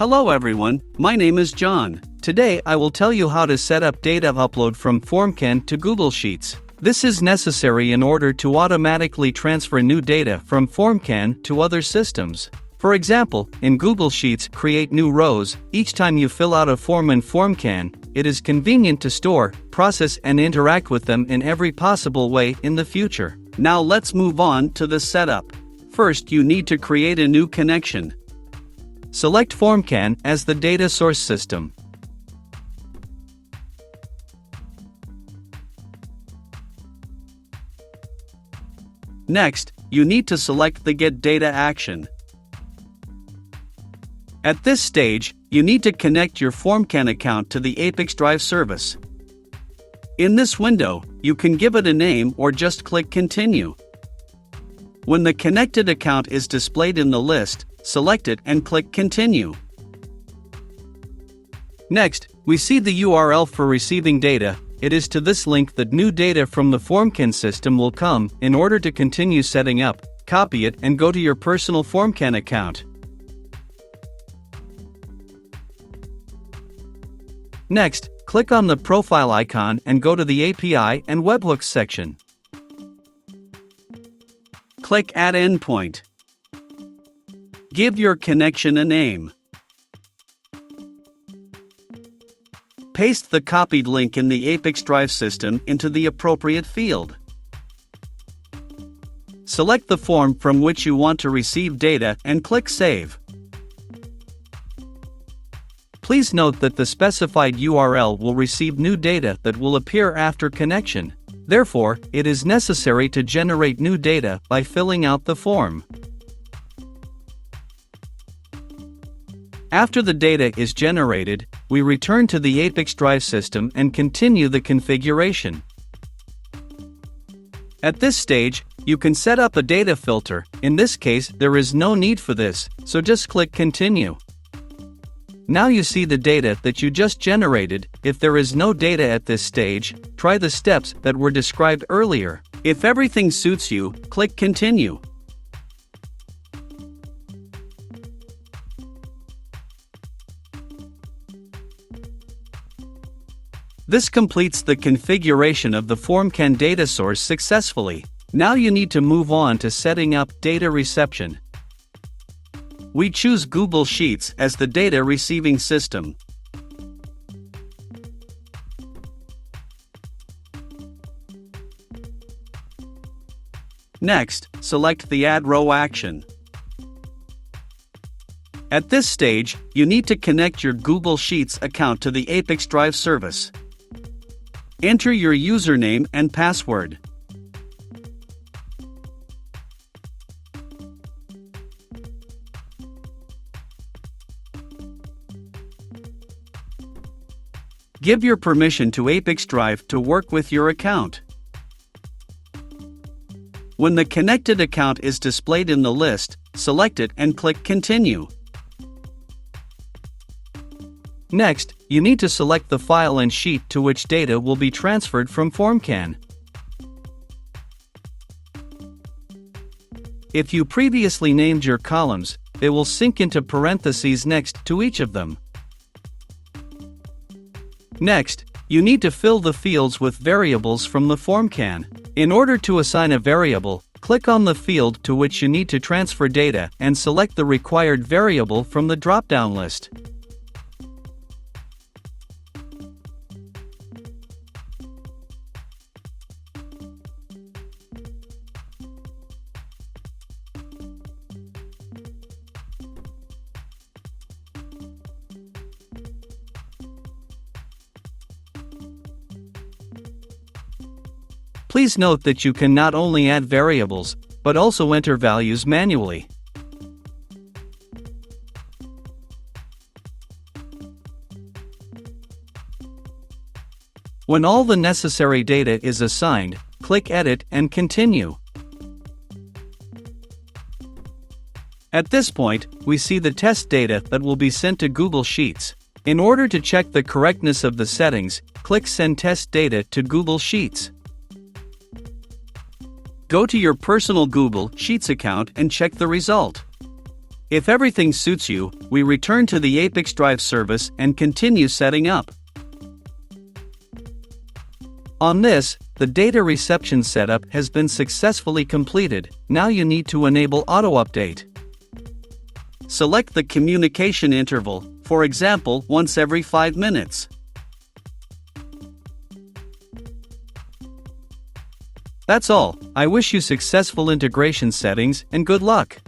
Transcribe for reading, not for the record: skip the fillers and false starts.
Hello everyone, my name is John. Today I will tell you how to set up data upload from FormCan to Google Sheets. This is necessary in order to automatically transfer new data from FormCan to other systems. For example, in Google Sheets, create new rows. Each time you fill out a form in FormCan, it is convenient to store, process and interact with them in every possible way in the future. Now let's move on to the setup. First, you need to create a new connection. Select FormCan as the data source system. Next, you need to select the Get Data action. At this stage, you need to connect your FormCan account to the ApiX-Drive service. In this window, you can give it a name or just click Continue. When the connected account is displayed in the list, select it and click Continue. Next, we see the URL for receiving data. It is to this link that new data from the FormCan system will come. In order to continue setting up, copy it and go to your personal FormCan account. Next, click on the profile icon and go to the API and Webhooks section. Click Add Endpoint. Give your connection a name. Paste the copied link in the ApiX-Drive system into the appropriate field. Select the form from which you want to receive data and click Save. Please note that the specified URL will receive new data that will appear after connection. Therefore, it is necessary to generate new data by filling out the form. After the data is generated, we return to the ApiX-Drive system and continue the configuration. At this stage, you can set up a data filter. In this case, there is no need for this, so just click Continue. Now you see the data that you just generated. If there is no data at this stage, try the steps that were described earlier. If everything suits you, click Continue. This completes the configuration of the FormCan data source successfully. Now you need to move on to setting up data reception. We choose Google Sheets as the data receiving system. Next, select the Add Row action. At this stage, you need to connect your Google Sheets account to the ApiX-Drive service. Enter your username and password. Give your permission to ApiX-Drive to work with your account. When the connected account is displayed in the list, select it and click Continue. Next, you need to select the file and sheet to which data will be transferred from FormCan. If you previously named your columns, they will sync into parentheses next to each of them. Next, you need to fill the fields with variables from the FormCan. In order to assign a variable, click on the field to which you need to transfer data and select the required variable from the drop-down list. Please note that you can not only add variables, but also enter values manually. When all the necessary data is assigned, click Edit and Continue. At this point, we see the test data that will be sent to Google Sheets. In order to check the correctness of the settings, click Send Test Data to Google Sheets. Go to your personal Google Sheets account and check the result. If everything suits you, we return to the ApiX-Drive service and continue setting up. On this, the data reception setup has been successfully completed. Now you need to enable auto-update. Select the communication interval, for example, once every 5 minutes. That's all. I wish you successful integration settings and good luck.